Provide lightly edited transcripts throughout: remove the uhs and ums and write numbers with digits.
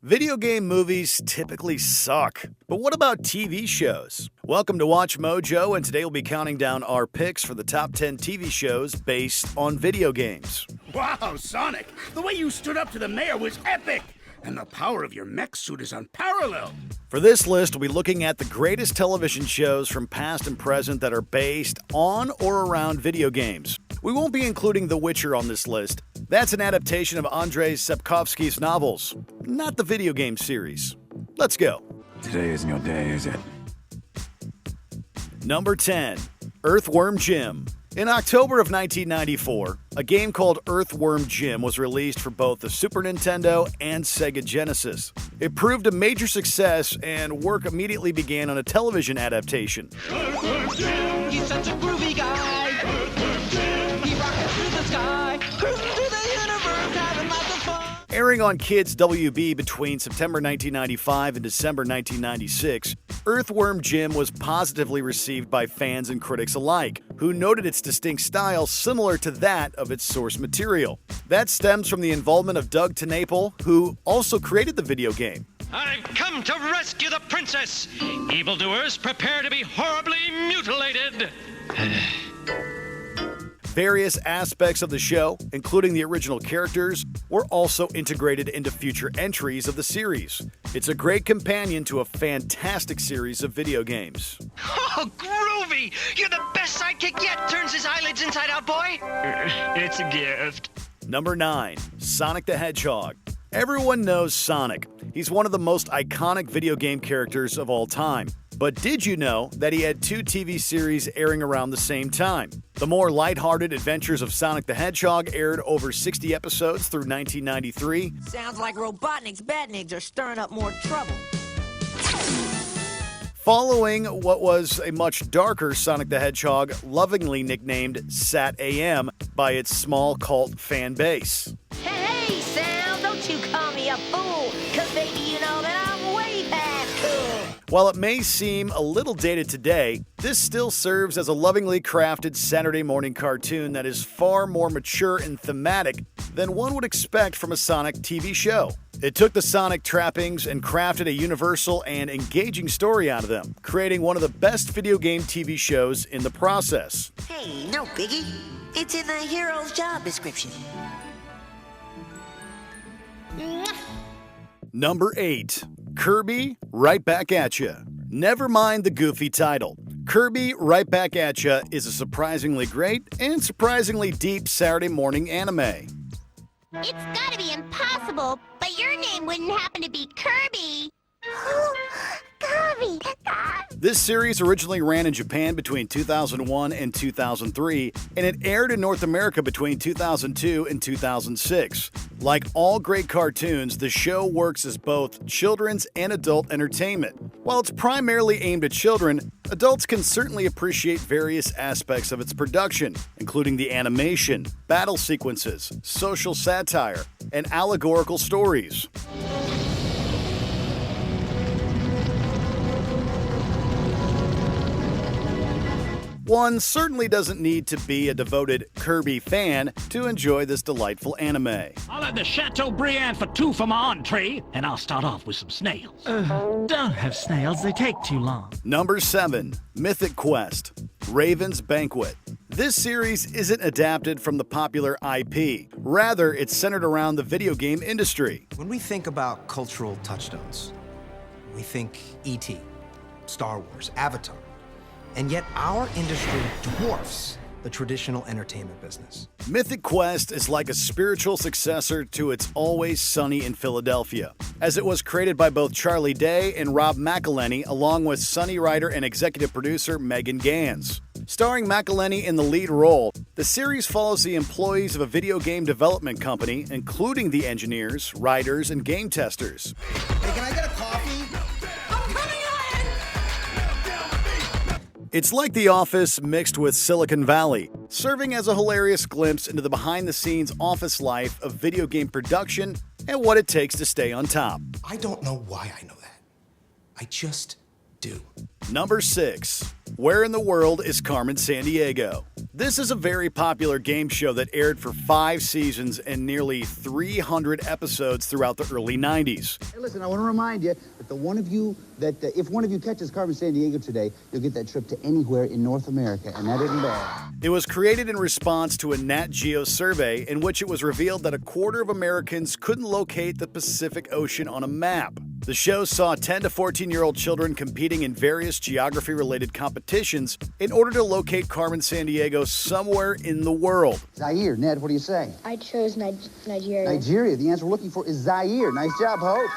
Video game movies typically suck, but what about TV shows? Welcome to Watch Mojo, and today we'll be counting down our picks for the top 10 TV shows based on video games. Wow, Sonic! The way you stood up to the mayor was epic! And the power of your mech suit is unparalleled! For this list, we'll be looking at the greatest television shows from past and present that are based on or around video games. We won't be including The Witcher on this list. That's an adaptation of Andrei Sapkowski's novels, not the video game series. Let's go. Today isn't your day, is it? Number 10. Earthworm Jim. In October of 1994, a game called Earthworm Jim was released for both the Super Nintendo and Sega Genesis. It proved a major success, and work immediately began on a television adaptation. Earthworm Jim, he's such a groovy guy. Earthworm Jim, he rockets through the sky, cruising through the universe, having lots of fun. Airing on Kids WB between September 1995 and December 1996, Earthworm Jim was positively received by fans and critics alike, who noted its distinct style similar to that of its source material. That stems from the involvement of Doug TenNapel, who also created the video game. I've come to rescue the princess! Evildoers, prepare to be horribly mutilated! Various aspects of the show, including the original characters, were also integrated into future entries of the series. It's a great companion to a fantastic series of video games. Oh, groovy! You're the best sidekick yet! Turns his eyelids inside out, boy! It's a gift. Number 9. Sonic the Hedgehog. Everyone knows Sonic. He's one of the most iconic video game characters of all time. But did you know that he had 2 TV series airing around the same time? The more lighthearted Adventures of Sonic the Hedgehog aired over 60 episodes through 1993. Sounds like Robotnik's badniks are stirring up more trouble. Following what was a much darker Sonic the Hedgehog, lovingly nicknamed Sat AM by its small cult fan base. Hey, Sam, don't you call me a fool, cause baby, you know that I'm way past cool. While it may seem a little dated today, this still serves as a lovingly crafted Saturday morning cartoon that is far more mature and thematic than one would expect from a Sonic TV show. It took the Sonic trappings and crafted a universal and engaging story out of them, creating one of the best video game TV shows in the process. Hey, no biggie. It's in the hero's job description. Number 8. Kirby, Right Back At Ya. Never mind the goofy title. Kirby, Right Back At Ya is a surprisingly great and surprisingly deep Saturday morning anime. It's gotta be impossible, but your name wouldn't happen to be Kirby. Kirby. This series originally ran in Japan between 2001 and 2003, and it aired in North America between 2002 and 2006. Like all great cartoons, the show works as both children's and adult entertainment. While it's primarily aimed at children, adults can certainly appreciate various aspects of its production, including the animation, battle sequences, social satire, and allegorical stories. One certainly doesn't need to be a devoted Kirby fan to enjoy this delightful anime. I'll have the Chateaubriand for 2 for my entree, and I'll start off with some snails. Don't have snails, they take too long. Number 7. Mythic Quest. Raven's Banquet. This series isn't adapted from the popular IP. Rather, it's centered around the video game industry. When we think about cultural touchstones, we think E.T., Star Wars, Avatar. And yet our industry dwarfs the traditional entertainment business. Mythic Quest is like a spiritual successor to It's Always Sunny in Philadelphia, as it was created by both Charlie Day and Rob McElhenney, along with Sunny writer and executive producer Megan Gans. Starring McElhenney in the lead role, the series follows the employees of a video game development company, including the engineers, writers, and game testers. Hey, can I get a coffee? It's like The Office mixed with Silicon Valley, serving as a hilarious glimpse into the behind-the-scenes office life of video game production and what it takes to stay on top. I don't know why I know that. I just do. Number 6. Where in the World is Carmen Sandiego? This is a very popular game show that aired for 5 seasons and nearly 300 episodes throughout the early 90s. Hey, listen, I want to remind you that if one of you catches Carmen Sandiego today, you'll get that trip to anywhere in North America, and that isn't bad. It was created in response to a Nat Geo survey in which it was revealed that a quarter of Americans couldn't locate the Pacific Ocean on a map. The show saw 10 to 14-year-old children competing in various geography-related competitions in order to locate Carmen Sandiego somewhere in the world. Zaire, Ned, what do you say? I chose Nigeria. Nigeria. The answer we're looking for is Zaire. Nice job, Hope.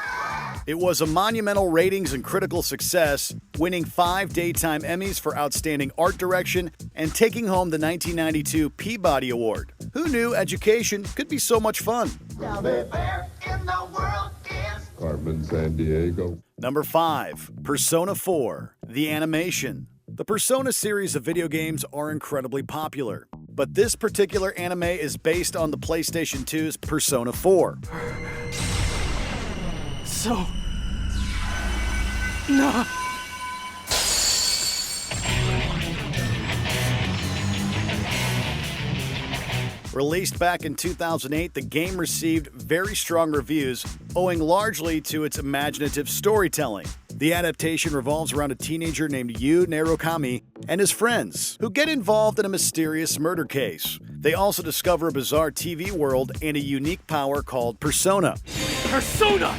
It was a monumental ratings and critical success, winning 5 Daytime Emmys for Outstanding Art Direction and taking home the 1992 Peabody Award. Who knew education could be so much fun? Now the bear in the world is Carmen Sandiego. Number 5. Persona 4, the animation. The Persona series of video games are incredibly popular, but this particular anime is based on the PlayStation 2's Persona 4. No. Released back in 2008, the game received very strong reviews, owing largely to its imaginative storytelling. The adaptation revolves around a teenager named Yu Narukami and his friends, who get involved in a mysterious murder case. They also discover a bizarre TV world and a unique power called Persona. Persona!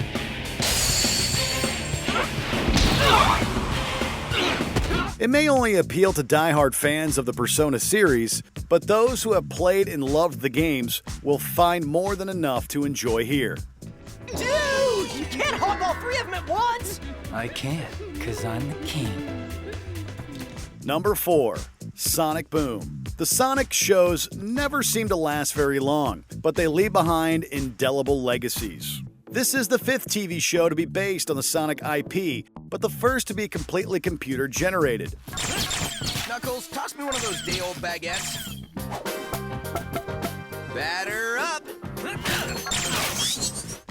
It may only appeal to die-hard fans of the Persona series, but those who have played and loved the games will find more than enough to enjoy here. Dude, you can't hog all 3 of them at once! I can, because I'm the king. Number 4. Sonic Boom. The Sonic shows never seem to last very long, but they leave behind indelible legacies. This is the 5th TV show to be based on the Sonic IP, but the first to be completely computer-generated. Knuckles, toss me one of those day-old baguettes. Batter up!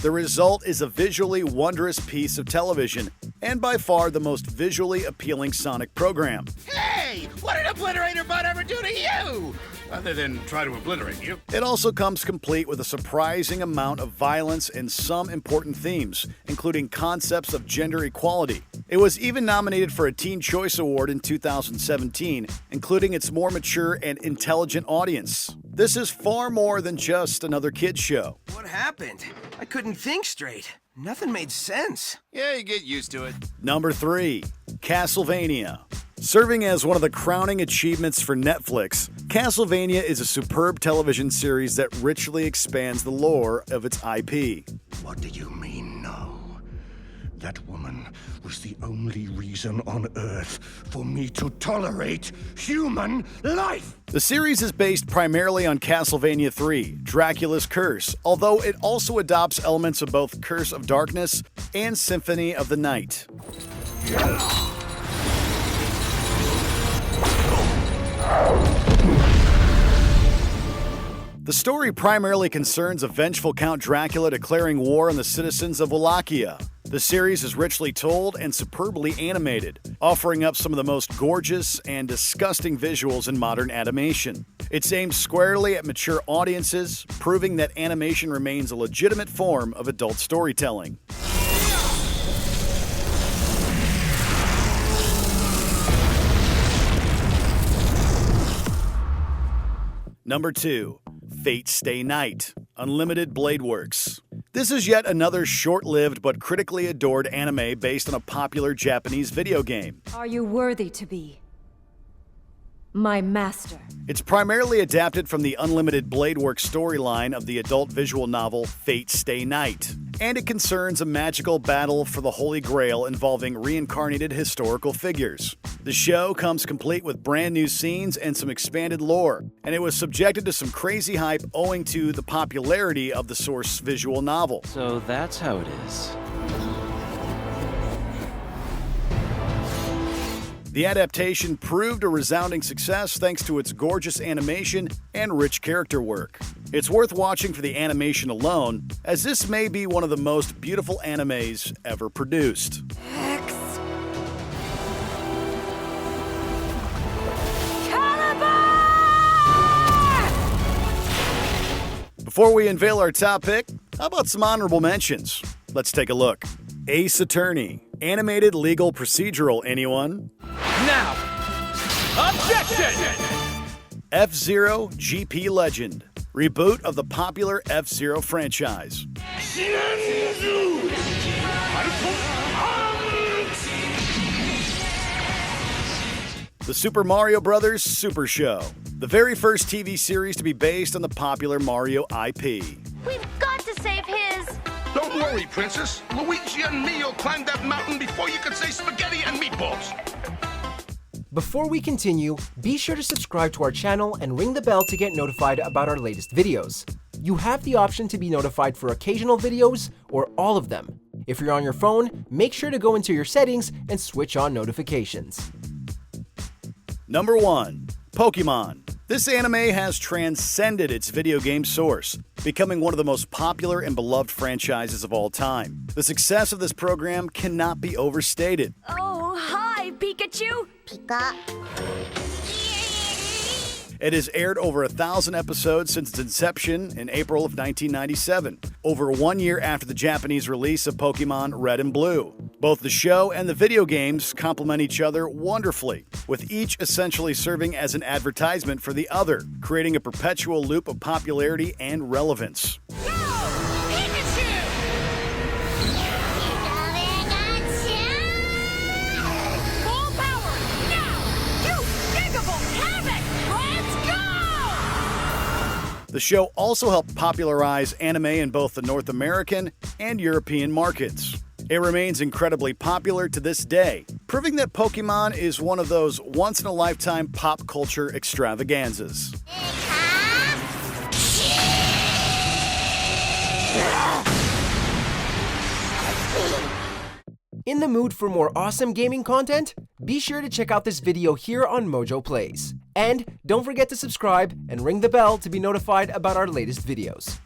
The result is a visually wondrous piece of television, and by far the most visually appealing Sonic program. Hey! What did Obliterator Bud ever do to you? Other than try to obliterate you. It also comes complete with a surprising amount of violence and some important themes, including concepts of gender equality. It was even nominated for a Teen Choice Award in 2017, including its more mature and intelligent audience. This is far more than just another kids show. What happened? I couldn't think straight. Nothing made sense. Yeah, you get used to it. Number 3. Castlevania. Serving as one of the crowning achievements for Netflix, Castlevania is a superb television series that richly expands the lore of its IP. What do you mean, no? That woman was the only reason on Earth for me to tolerate human life! The series is based primarily on Castlevania 3, Dracula's Curse, although it also adopts elements of both Curse of Darkness and Symphony of the Night. The story primarily concerns a vengeful Count Dracula declaring war on the citizens of Wallachia. The series is richly told and superbly animated, offering up some of the most gorgeous and disgusting visuals in modern animation. It's aimed squarely at mature audiences, proving that animation remains a legitimate form of adult storytelling. Number 2. Fate Stay Night, Unlimited Blade Works. This is yet another short-lived but critically adored anime based on a popular Japanese video game. Are you worthy to be my master? It's primarily adapted from the Unlimited Blade Works storyline of the adult visual novel Fate Stay Night, and it concerns a magical battle for the Holy Grail involving reincarnated historical figures. The show comes complete with brand new scenes and some expanded lore, and it was subjected to some crazy hype owing to the popularity of the source visual novel. So that's how it is. The adaptation proved a resounding success thanks to its gorgeous animation and rich character work. It's worth watching for the animation alone, as this may be one of the most beautiful animes ever produced. Before we unveil our top pick, how about some honorable mentions? Let's take a look. Ace Attorney, animated legal procedural, anyone? Now, objection! F-Zero GP Legend, reboot of the popular F-Zero franchise. The Super Mario Bros. Super Show, the very first TV series to be based on the popular Mario IP. We've got to save his. Don't worry, Princess. Luigi and me'll climb that mountain before you can say spaghetti and meatballs. Before we continue, be sure to subscribe to our channel and ring the bell to get notified about our latest videos. You have the option to be notified for occasional videos or all of them. If you're on your phone, make sure to go into your settings and switch on notifications. Number 1. Pokémon. This anime has transcended its video game source, becoming one of the most popular and beloved franchises of all time. The success of this program cannot be overstated. Oh, hi, Pikachu! Pika. It has aired over 1,000 episodes since its inception in April of 1997, over 1 year after the Japanese release of Pokémon Red and Blue. Both the show and the video games complement each other wonderfully, with each essentially serving as an advertisement for the other, creating a perpetual loop of popularity and relevance. The show also helped popularize anime in both the North American and European markets. It remains incredibly popular to this day, proving that Pokémon is one of those once-in-a-lifetime pop culture extravaganzas. In the mood for more awesome gaming content? Be sure to check out this video here on Mojo Plays. And don't forget to subscribe and ring the bell to be notified about our latest videos.